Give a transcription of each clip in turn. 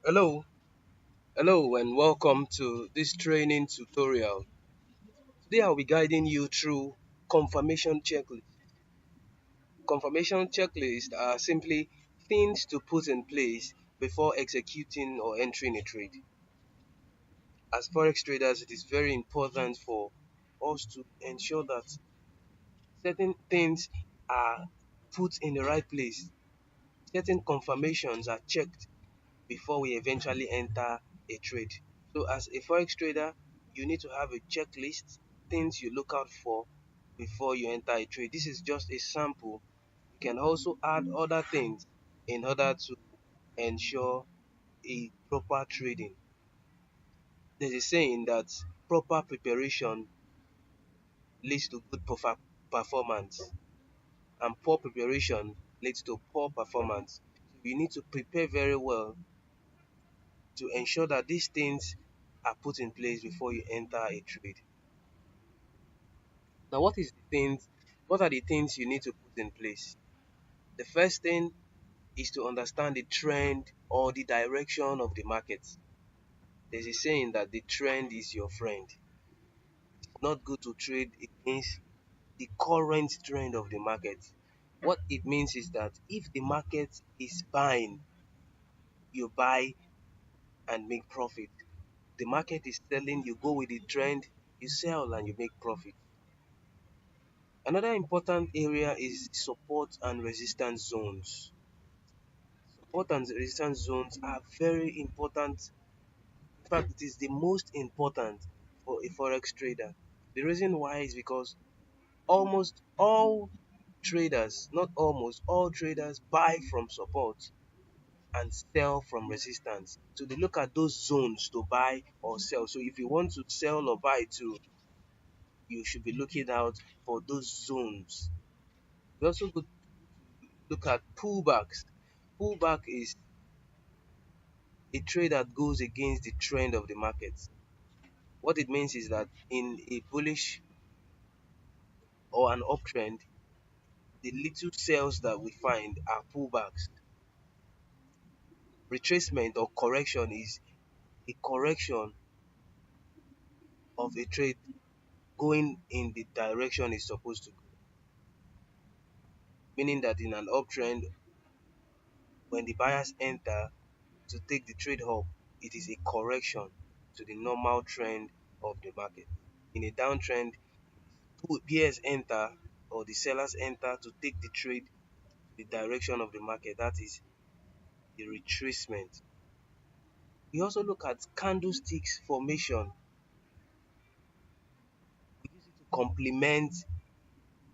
Hello, hello, and welcome to this training tutorial. Today I'll be guiding you through confirmation checklist. Confirmation checklists are simply things to put in place before executing or entering a trade. As forex traders, it is very important for us to ensure that certain things are put in the right place. Certain confirmations are checked before we eventually enter a trade. So as a forex trader, you need to have a checklist, things you look out for before you enter a trade. This is just a sample. You can also add other things in order to ensure a proper trading. There's a saying that proper preparation leads to good performance, and poor preparation leads to poor performance. So you need to prepare very well to ensure that these things are put in place before you enter a trade. Now, what are the things you need to put in place? The first thing is to understand the trend or the direction of the market. There's a saying that the trend is your friend. It's not good to trade against the current trend of the market. What it means is that if the market is buying, you buy and make profit. The market is selling, you go with the trend, you sell and you make profit. Another important area is support and resistance zones. Support and resistance zones are very important. In fact, it is the most important for a forex trader. The reason why is because almost all traders, not almost all traders, buy from support and sell from resistance. So they look at those zones to buy or sell. So if you want to sell or buy too, you should be looking out for those zones. We also could look at pullbacks. Pullback is a trade that goes against the trend of the market. What it means is that in a bullish or an uptrend, the little sales that we find are pullbacks. Retracement or correction is a correction of a trade going in the direction it's supposed to go. Meaning that in an uptrend, when the buyers enter to take the trade up, it is a correction to the normal trend of the market. In a downtrend, peers enter or the sellers enter to take the trade to the direction of the market. That is the retracement. We also look at candlesticks formation. We use it to complement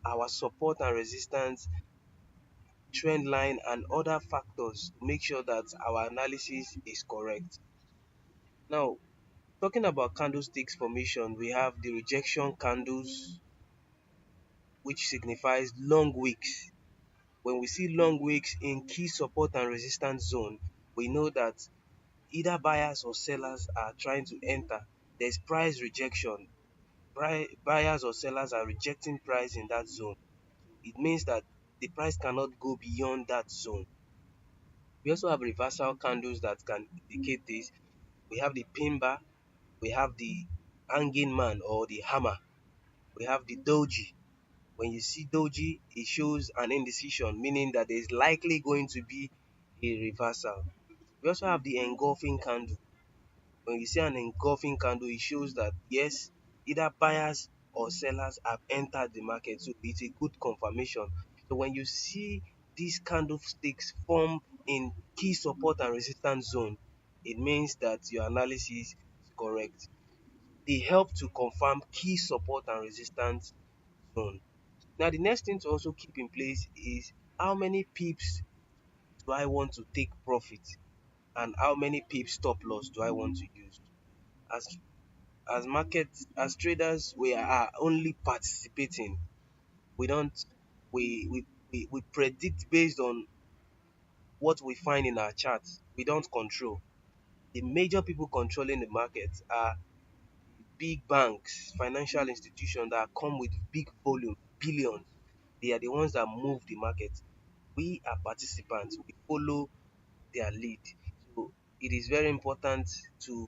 our support and resistance, trend line, and other factors to make sure that our analysis is correct. Now, talking about candlesticks formation, we have the rejection candles, which signifies long wicks. When we see long wicks in key support and resistance zone, we know that either buyers or sellers are trying to enter. There's price rejection. Buyers or sellers are rejecting price in that zone. It means that the price cannot go beyond that zone. We also have reversal candles that can indicate this. We have the pin bar, we have the hanging man or the hammer, we have the doji. When you see doji, it shows an indecision, meaning that there is likely going to be a reversal. We also have the engulfing candle. When you see an engulfing candle, it shows that yes, either buyers or sellers have entered the market. So it's a good confirmation. So when you see these candlesticks form in key support and resistance zone, it means that your analysis is correct. They help to confirm key support and resistance zone. Now the next thing to also keep in place is how many pips do I want to take profit and how many pips stop loss do I want to use. As as traders, we are only participating. We don't we predict based on what we find in our charts. We don't control. The major people controlling the market are big banks, financial institutions that come with big volume, billions. They are the ones that move the market. We are participants. We follow their lead. So it is very important to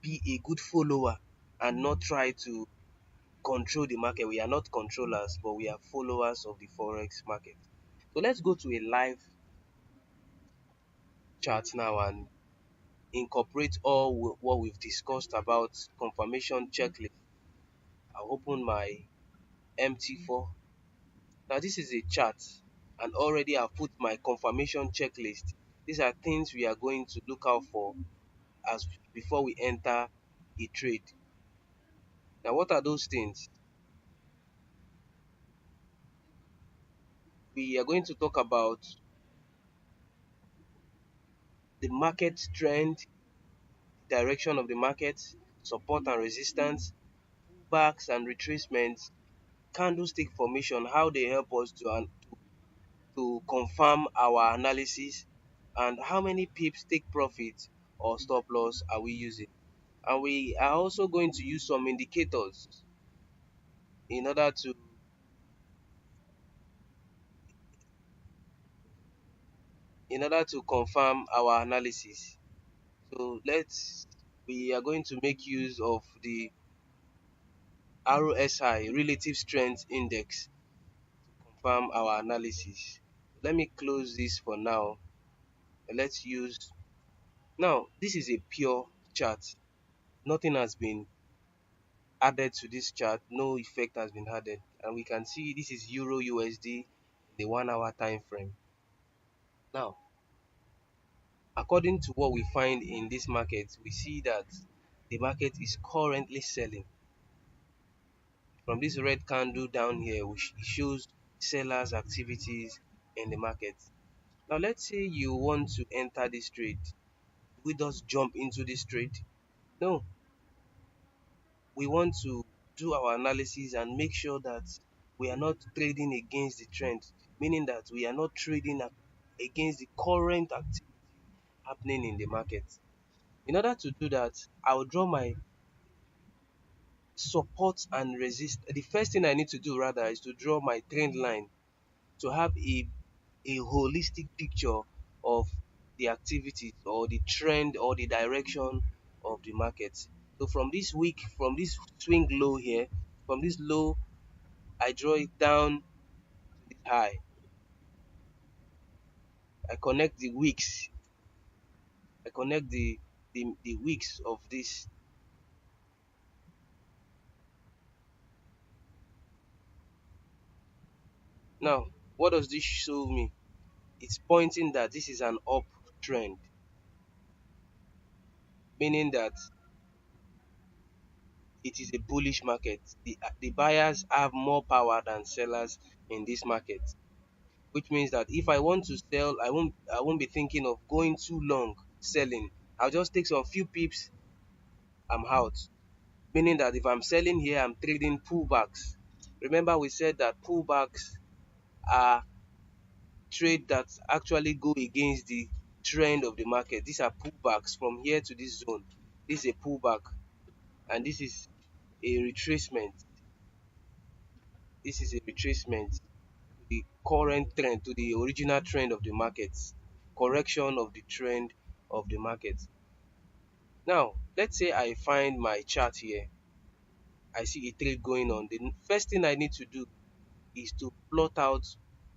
be a good follower and not try to control the market. We are not controllers, but we are followers of the forex market. So let's go to a live chart now and incorporate all what we've discussed about confirmation checklist. I'll open my MT4. Now this is a chart and already I've put my confirmation checklist. These are things we are going to look out for as before we enter a trade. Now what are those things? We are going to talk about the market trend, direction of the market, support and resistance, pullbacks and retracements, candlestick formation, how they help us to confirm our analysis, and how many pips take profit or stop loss are we using. And we are also going to use some indicators in order to confirm our analysis. So we are going to make use of the RSI, Relative Strength Index, confirm our analysis. Let me close this for now. Let's use now. This is a pure chart. Nothing has been added to this chart. No effect has been added, and we can see this is Euro USD, the 1 hour time frame. Now, according to what we find in this market, we see that the market is currently selling. From this red candle down here, which shows sellers' activities in the market. Now, let's say you want to enter this trade. We just jump into this trade? No, we want to do our analysis and make sure that we are not trading against the trend, meaning that we are not trading against the current activity happening in the market. In order to do that, I will draw my support and resist. The first thing I need to do rather is to draw my trend line to have a holistic picture of the activities or the trend or the direction of the market. So from this week, from this swing low here, from this low, I draw it down to the high. I connect the wicks. I connect the wicks of this. Now, what does this show me? It's pointing that this is an uptrend, meaning that it is a bullish market. The buyers have more power than sellers in this market, which means that if I want to sell, I won't be thinking of going too long selling. I'll just take some few pips, I'm out. Meaning that if I'm selling here, I'm trading pullbacks. Remember we said that pullbacks are trade that actually go against the trend of the market. These are pullbacks from here to this zone. This is a pullback and this is a retracement. This is a retracement to the current trend, to the original trend of the market, correction of the trend of the market. Now, let's say I find my chart here. I see a trade going on. The first thing I need to do is to plot out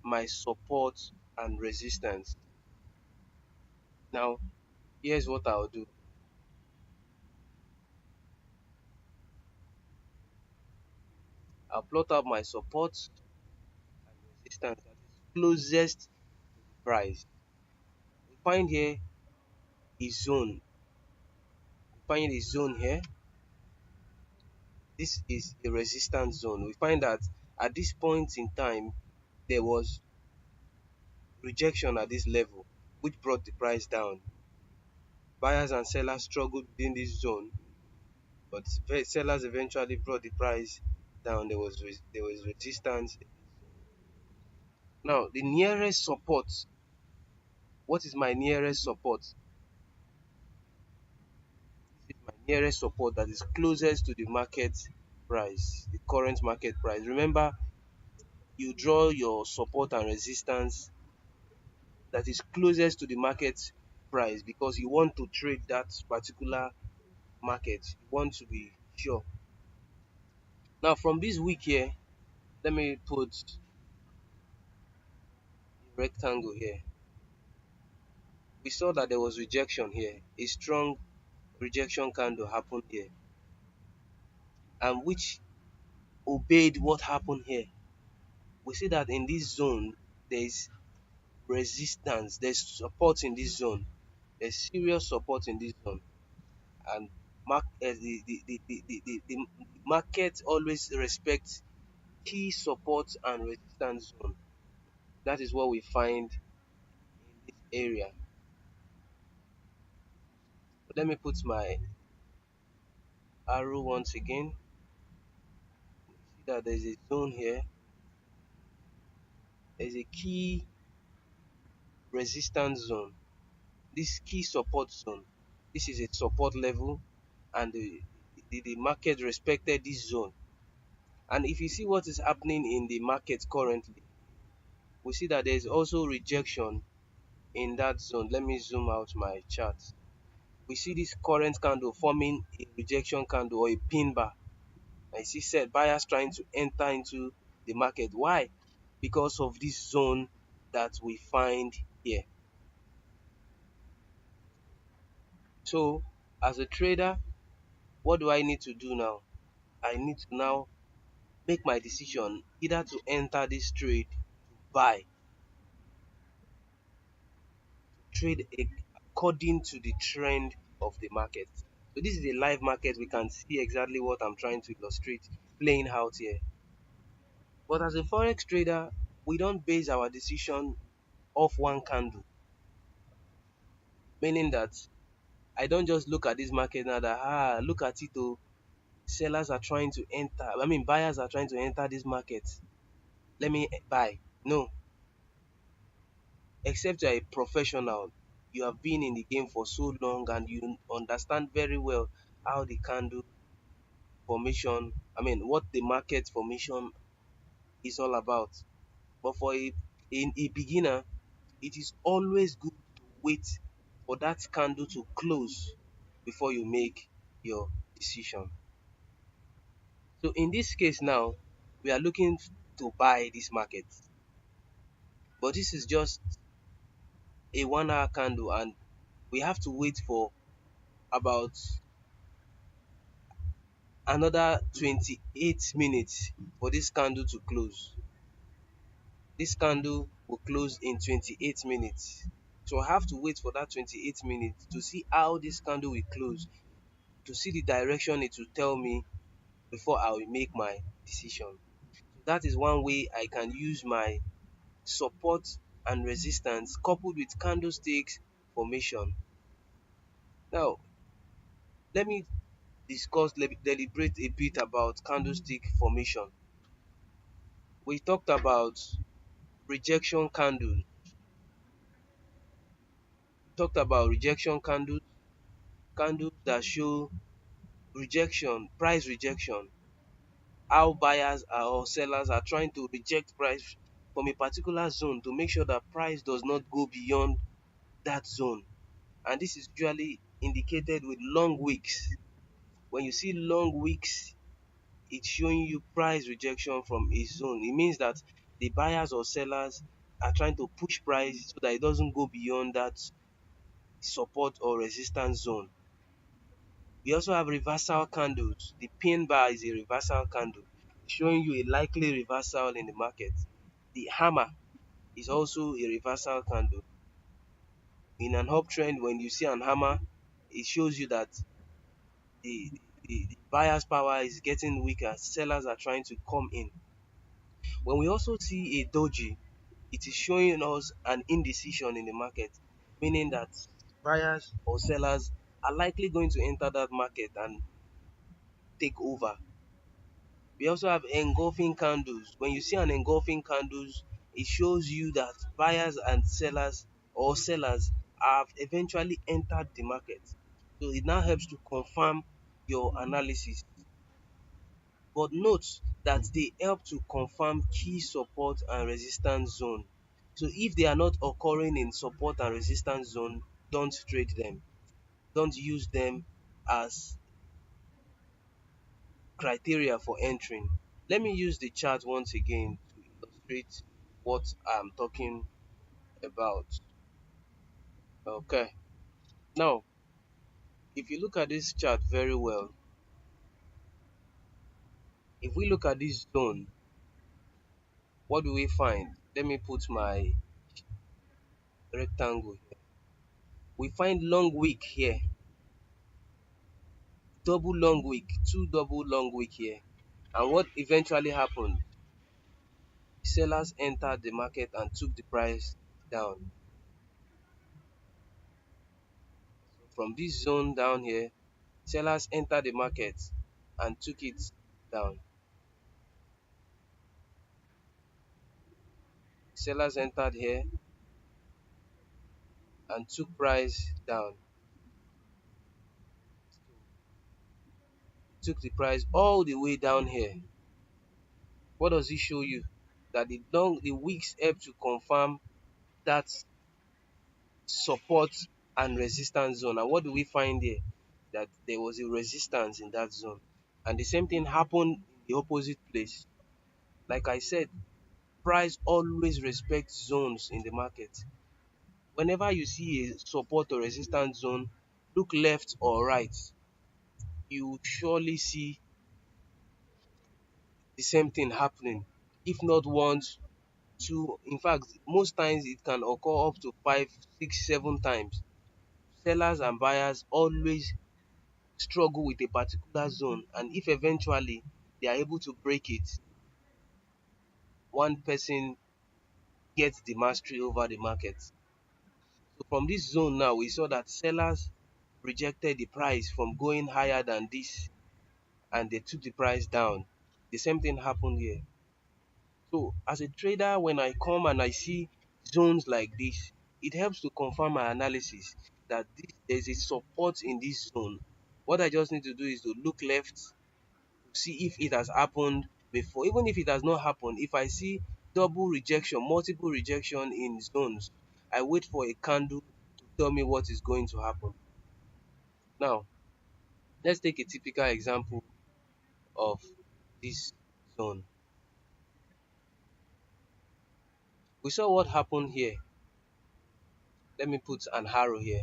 my support and resistance. Now, here's what I'll do. I'll plot out my support and resistance that is closest to the price. We find here a zone. We find a zone here. This is a resistance zone. We find that at this point in time, there was rejection at this level, which brought the price down. Buyers and sellers struggled within this zone, but sellers eventually brought the price down. There was resistance. Now, the nearest support. What is my nearest support? This is my nearest support that is closest to the market price, the current market price. Remember, you draw your support and resistance that is closest to the market price because you want to trade that particular market. You want to be sure. Now, from this week here, let me put a rectangle here. We saw that there was rejection here. A strong rejection candle happened here, and which obeyed what happened here. We see that in this zone, there is resistance, there's support in this zone, there's serious support in this zone, and the market always respects key support and resistance zone. That is what we find in this area. But let me put my arrow once again. You see that there's a zone here, there's a key resistance zone, this key support zone. This is a support level, and the market respected this zone. And if you see what is happening in the market currently, we see that there is also rejection in that zone. Let me zoom out my chart. We see this current candle forming a rejection candle or a pin bar. I see said buyers trying to enter into the market. Why? Because of this zone that we find here. So, as a trader, what do I need to do now? I need to now make my decision either to enter this trade, to buy, trade according to the trend of the market. So this is a live market. We can see exactly what I'm trying to illustrate playing out here. But as a forex trader, we don't base our decision off one candle, meaning that I don't just look at this market now that look at it, oh, sellers are trying to enter. I mean, buyers are trying to enter this market. Let me buy. No, except you're a professional, you have been in the game for so long and you understand very well how the candle formation, I mean, what the market formation is all about. But for a beginner, it is always good to wait for that candle to close before you make your decision. So in this case now, we are looking to buy this market, but this is just a 1 hour candle, and we have to wait for about another 28 minutes for this candle to close. This candle will close in 28 minutes. So I have to wait for that 28 minutes to see how this candle will close, to see the direction it will tell me before I will make my decision. So that is one way I can use my support and resistance coupled with candlesticks formation. Now, let me deliberate a bit about candlestick formation. We talked about rejection candles, rejection candles, candles that show rejection, price rejection, how buyers or sellers are trying to reject price from a particular zone to make sure that price does not go beyond that zone. And this is usually indicated with long wicks. When you see long wicks, it's showing you price rejection from a zone. It means that the buyers or sellers are trying to push price so that it doesn't go beyond that support or resistance zone. We also have reversal candles. The pin bar is a reversal candle, showing you a likely reversal in the market. The hammer is also a reversal candle. In an uptrend, when you see an hammer, it shows you that the buyer's power is getting weaker. Sellers are trying to come in. When we also see a doji, it is showing us an indecision in the market, meaning that buyers or sellers are likely going to enter that market and take over. We also have engulfing candles. When you see an engulfing candles, it shows you that buyers and sellers or sellers have eventually entered the market. So it now helps to confirm your analysis. But note that they help to confirm key support and resistance zone. So if they are not occurring in support and resistance zone, don't trade them. Don't use them as criteria for entering. Let me use the chart once again to illustrate what I'm talking about. Okay. Now, if you look at this chart very well, if we look at this zone, what do we find? Let me put my rectangle here. We find long wick here, double long wick, two double long wick here. And what eventually happened? Sellers entered the market and took the price down. So from this zone down here, sellers entered the market and took it down. Sellers entered here and took price down. Took the price all the way down here. What does it show you? That the wicks help to confirm that support and resistance zone. And what do we find here? That there was a resistance in that zone. And the same thing happened in the opposite place. Like I said, price always respects zones in the market. Whenever you see a support or resistance zone, look left or right. You surely see the same thing happening. If not once, two, in fact, most times it can occur up to 5, 6, 7 times. Sellers and buyers always struggle with a particular zone, and if eventually they are able to break it, one person gets the mastery over the market. So from this zone now, we saw that sellers rejected the price from going higher than this and they took the price down. The same thing happened here. So as a trader, when I come and I see zones like this, it helps to confirm my analysis that there's a support in this zone. What I just need to do is to look left to see if it has happened before. Even if it has not happened, if I see double rejection, multiple rejection in zones, I wait for a candle to tell me what is going to happen. Now, let's take a typical example of this zone. We saw what happened here. Let me put an arrow here.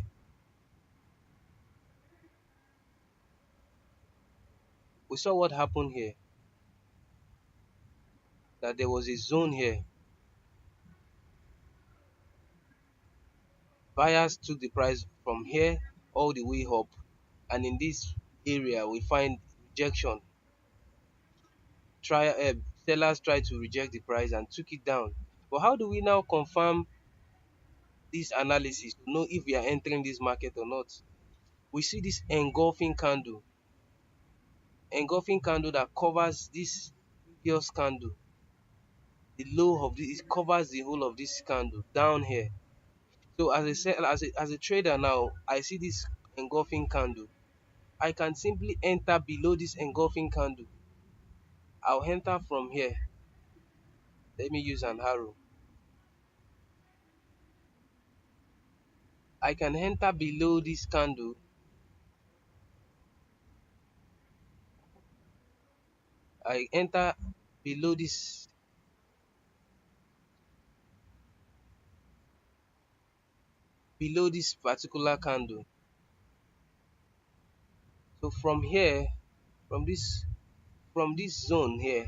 We saw what happened here. That there was a zone here. Buyers took the price from here all the way up. And in this area, we find rejection. Sellers tried to reject the price and took it down. But how do we now confirm this analysis to know if we are entering this market or not? We see this engulfing candle that covers this previous candle. The low of this, it covers the whole of this candle down here. So as a trader now, I see this engulfing candle. I can simply enter below this engulfing candle. I'll enter from here. Let me use an arrow. I can enter below this candle. I enter below this particular candle. So from here, from this zone here,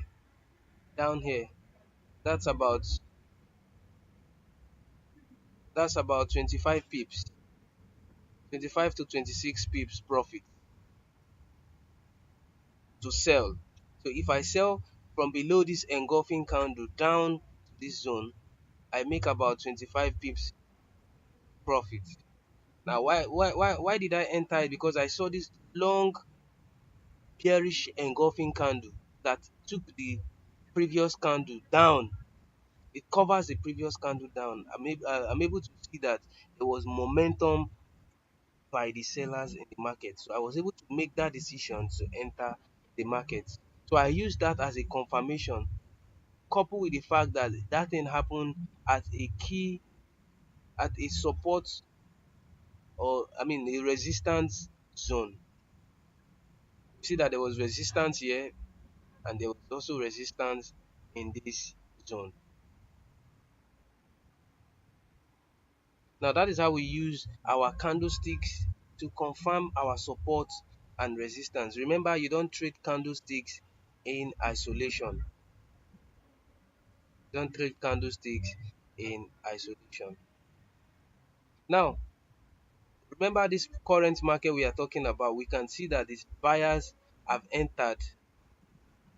down here, that's about 25 pips, 25 to 26 pips profit to sell. So if I sell from below this engulfing candle down to this zone, I make about 25 pips profit. Now why did I enter it? Because I saw this long bearish engulfing candle that took the previous candle down. It covers the previous candle down. I'm able to see that there was momentum by the sellers in the market. So I was able to make that decision to enter the market. So I used that as a confirmation, coupled with the fact that that thing happened at a support or I mean a resistance zone. You see that there was resistance here and there was also resistance in this zone. Now that is how we use our candlesticks to confirm our support and resistance. Remember, you don't trade candlesticks in isolation. You don't trade candlesticks in isolation. Now, remember this current market we are talking about, we can see that these buyers have entered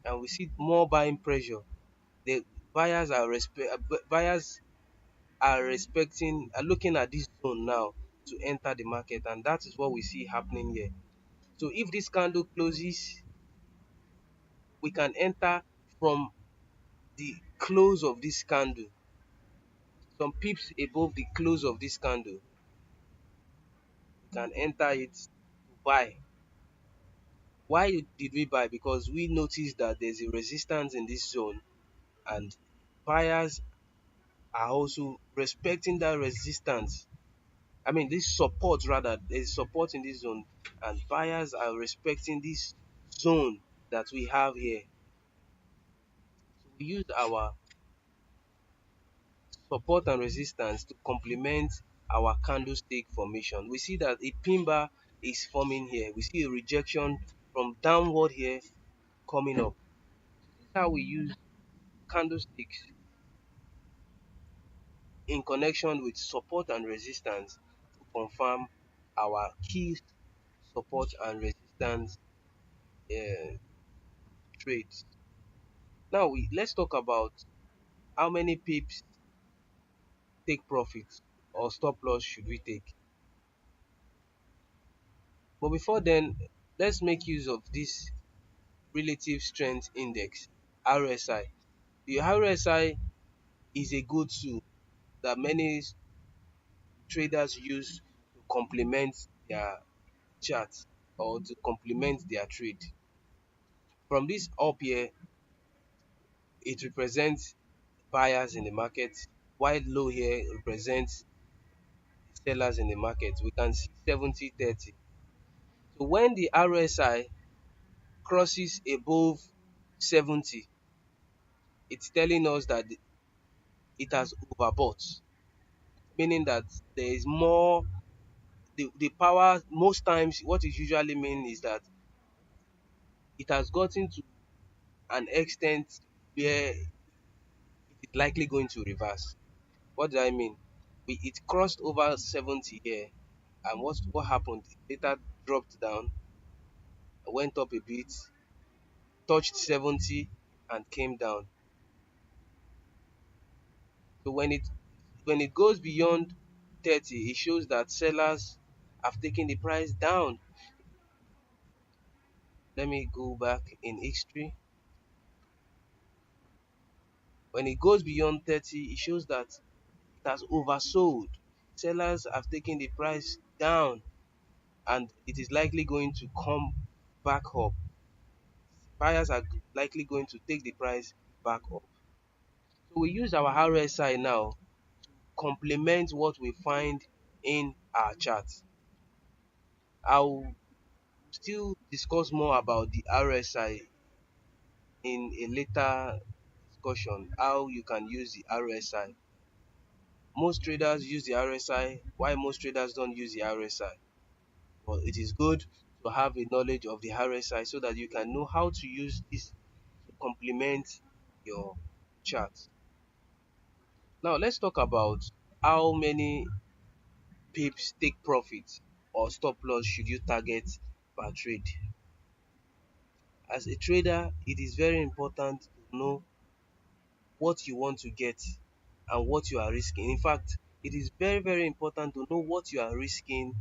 and we see more buying pressure. The buyers are respecting are looking at this zone now to enter the market, and that is what we see happening here. So if this candle closes, we can enter from the close of this candle, some pips above the close of this candle. We can enter it to buy. Why did we buy? Because we noticed that there's a resistance in this zone, and buyers are also respecting that resistance. I mean, this support rather, there's support in this zone, and buyers are respecting this zone that we have here. So we use our support and resistance to complement our candlestick formation. We see that a pin bar is forming here. We see a rejection from downward here coming up. This is how we use candlesticks in connection with support and resistance to confirm our key support and resistance uh, trades. Now let's talk about how many pips take profit or stop loss should we take. But before then, let's make use of this relative strength index, RSI. The RSI is a good tool that many traders use to complement their charts or to complement their trade. From this up here, it represents buyers in the market, while low here represents sellers in the market. We can see 70-30. So when the RSI crosses above 70, it's telling us that it has overbought, meaning that there is more. The power, most times what it usually means is that it has gotten to an extent where it is likely going to reverse. What do I mean? It crossed over 70 here, and what happened? It later dropped down, went up a bit, touched 70 and came down. So when it goes beyond 30, it shows that sellers have taken the price down. Let me go back in history. When it goes beyond 30, it shows that it has oversold. Sellers have taken the price down and it is likely going to come back up. Buyers are likely going to take the price back up. So we use our RSI now to complement what we find in our chart. I'll still discuss more about the RSI in a later discussion, how you can use the RSI. Most traders use the RSI, why most traders don't use the RSI. But it is good to have a knowledge of the RSI so that you can know how to use this to complement your chart. Now let's talk about how many pips take profit or stop loss should you target per trade. As a trader, it is very important to know what you want to get and what you are risking. In fact, it is very, very important to know what you are risking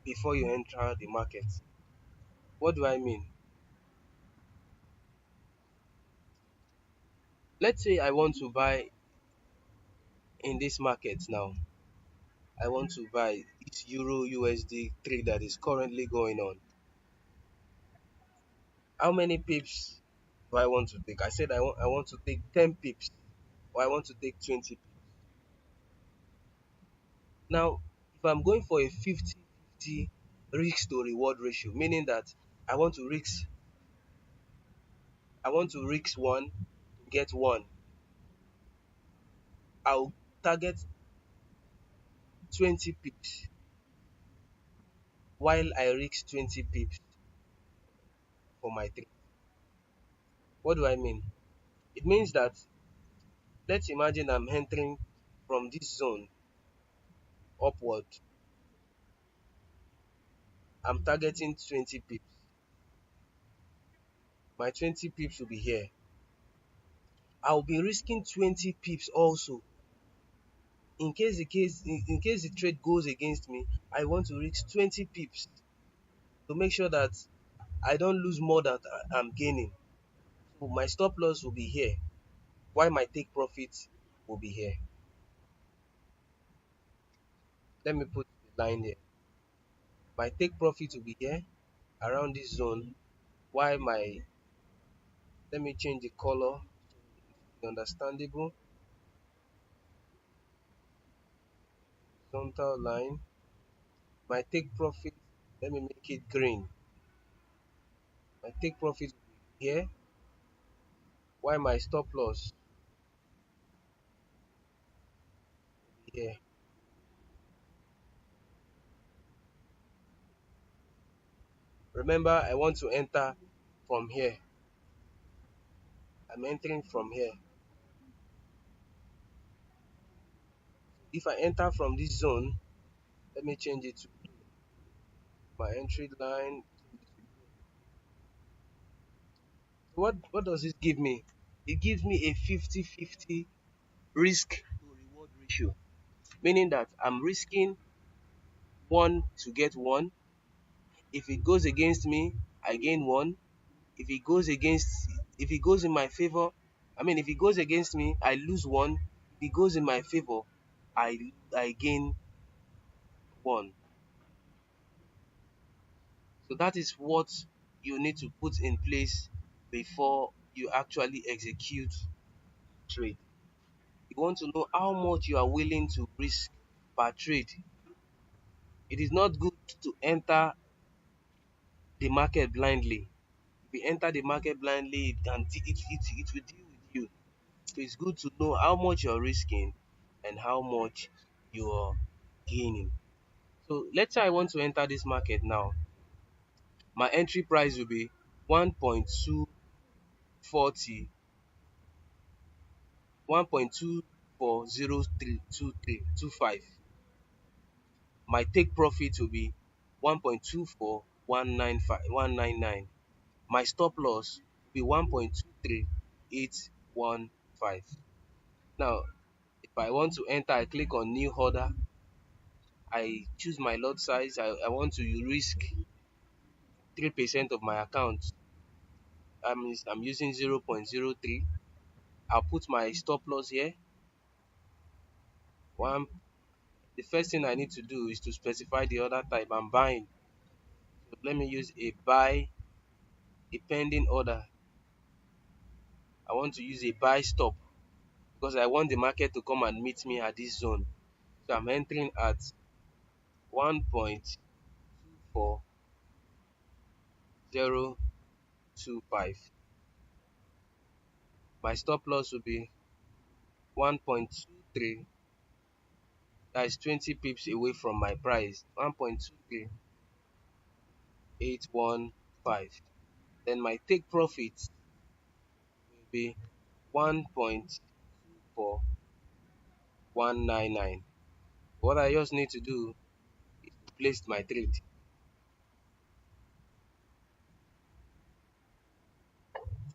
before you enter the market. What do I mean? Let's say I want to buy in this market now. I want to buy this Euro USD trade that is currently going on. How many pips do I want to take? I said I want to take 10 pips or I want to take 20 pips. Now, If I'm going for a 50-50 risk to reward ratio, meaning that I want to risk I want to risk one to get one, I'll target 20 pips while I risk 20 pips for my trade. What do I mean? It means that, let's imagine I'm entering from this zone upward. I'm targeting 20 pips. My 20 pips will be here. I'll be risking 20 pips also. In case the trade goes against me, I want to risk 20 pips to make sure that I don't lose more than I'm gaining. So my stop loss will be here, while my take profit will be here. Let me put the line here. My take profit will be here around this zone, while my, let me change the color to be understandable. Horizontal line. My take profit, let me make it green. My take profit will be here, while my stop loss will be here. Remember, I want to enter from here. I'm entering from here. If I enter from this zone, let me change it to my entry line. So what does this give me? It gives me a 50-50 risk to reward ratio, meaning that I'm risking one to get one. If it goes against me, I gain one. If it goes against, if it goes in my favor, if it goes against me, I lose one. If it goes in my favor, I gain one. So that is what you need to put in place before you actually execute trade. You want to know how much you are willing to risk per trade. It is not good to enter the market blindly. If you enter the market blindly, it will deal with you. So it's good to know how much you're risking and how much you're gaining. So let's say I want to enter this market now. My entry price will be 1.240 1.24032325. My take profit will be 1.24199. My stop loss will be 1.23815. Now, if I want to enter, I click on new order. I choose my lot size. I want to risk 3% of my account. I'm using 0.03. I'll put my stop loss here. One, the first thing I need to do is to specify the order type I'm buying. So let me use a buy, a pending order. I want to use a buy stop because I want the market to come and meet me at this zone. So I'm entering at 1.24025. My stop loss will be 1.23. That is 20 pips away from my price. 1.23815. Then my take profit will be 1.24199. What I just need to do is to place my trade.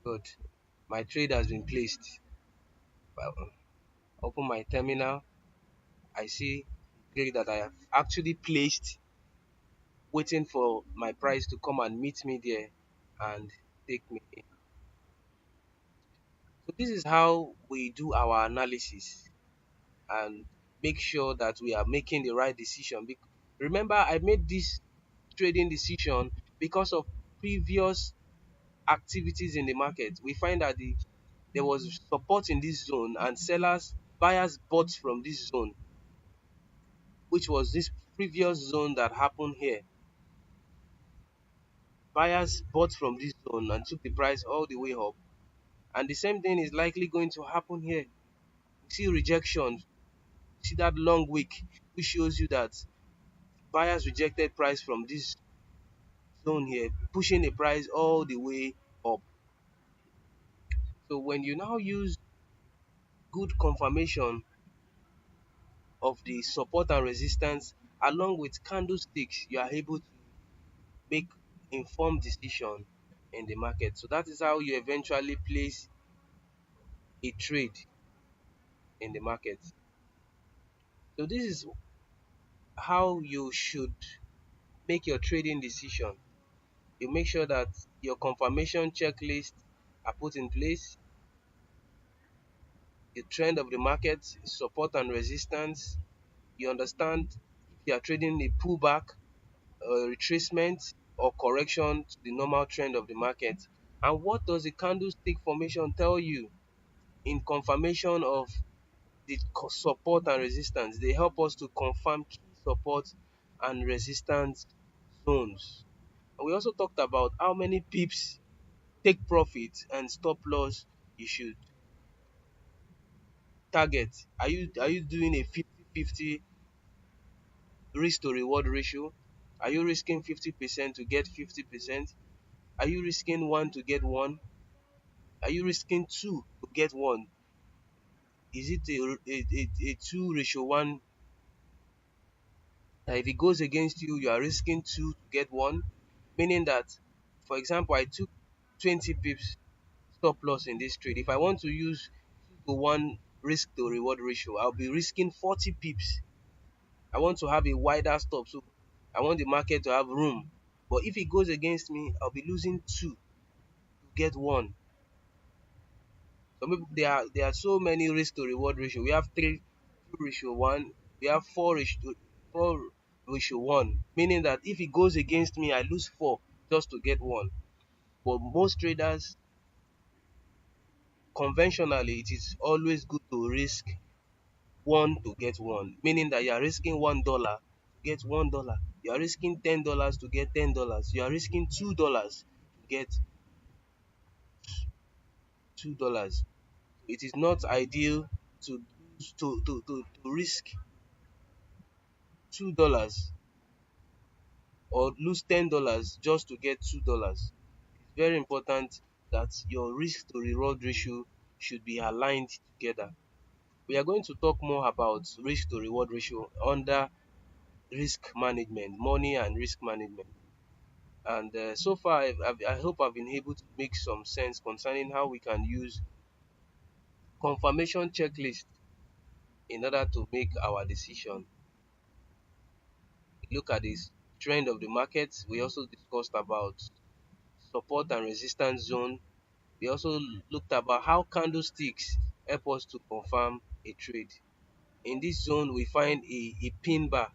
Good. My trade has been placed. Open my terminal. I see the trade that I have actually placed, waiting for my price to come and meet me there and take me in. So this is how we do our analysis and make sure that we are making the right decision. Remember, I made this trading decision because of previous activities in the market. We find that there was support in this zone and buyers bought from this zone, which was this previous zone that happened here, buyers bought from this zone and took the price all the way up. And the same thing is likely going to happen here. You see rejection, you see that long wick, which shows you that buyers rejected price from this zone here, pushing the price all the way up. So when you now use good confirmation of the support and resistance along with candlesticks, you are able to make informed decision in the market. So that is how you eventually place a trade in the market. So this is how you should make your trading decision. You make sure that your confirmation checklist are put in place, the trend of the market, support and resistance. You understand if you are trading a pullback, a retracement, or correction to the normal trend of the market. And what does the candlestick formation tell you in confirmation of the support and resistance? They help us to confirm key support and resistance zones. And we also talked about how many pips, take profit, and stop loss you should target. Are you doing a 50-50 risk to reward ratio? Are you risking 50% to get 50%? Are you risking 1 to get 1? Are you risking 2 to get 1? Is it a 2 ratio 1? That if it goes against you, you are risking 2 to get 1? Meaning that, for example, I took 20 pips stop loss in this trade. If I want to use 2 to 1 risk to reward ratio, I'll be risking 40 pips. I want to have a wider stop, so I want the market to have room. But if it goes against me, I'll be losing 2 to get 1. So maybe there are so many risk to reward ratio. We have 3:1. We have 4:1, meaning that if it goes against me, I lose 4 just to get 1. But most traders, conventionally, it is always good to risk 1 to get 1, meaning that you are risking $1 to get $1. You are risking $10 to get $10. You are risking $2 to get $2. It is not ideal to risk $2 or lose $10 just to get $2. It's very important that your risk to reward ratio should be aligned together. We are going to talk more about risk to reward ratio under risk management, money and risk management. And so far, I hope I've been able to make some sense concerning how we can use confirmation checklist in order to make our decision. Look at this trend of the market. We also discussed about support and resistance zone. We also looked about how candlesticks help us to confirm a trade. In this zone, we find a pin bar.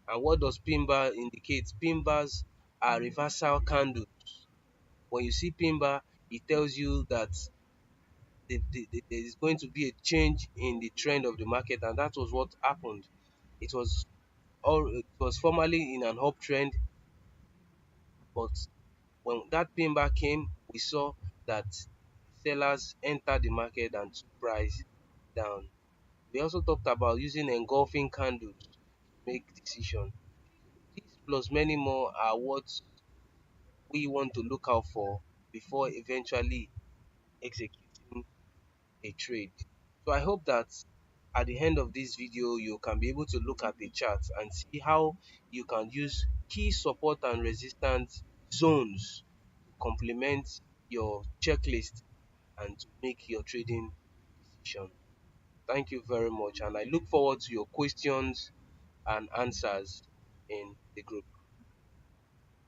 And what does pin bar indicate? Pin bars are reversal candles. When you see pin bar, it tells you that there is going to be a change in the trend of the market, and that was what happened. It was formerly in an uptrend, but when that pin bar came, we saw that sellers entered the market and took price down. We also talked about using engulfing candles to make decisions. These plus many more are what we want to look out for before eventually executing a trade. So I hope that at the end of this video, you can be able to look at the chart and see how you can use key support and resistance zones to complement your checklist and to make your trading decision. Thank you very much, and I look forward to your questions and answers in the group.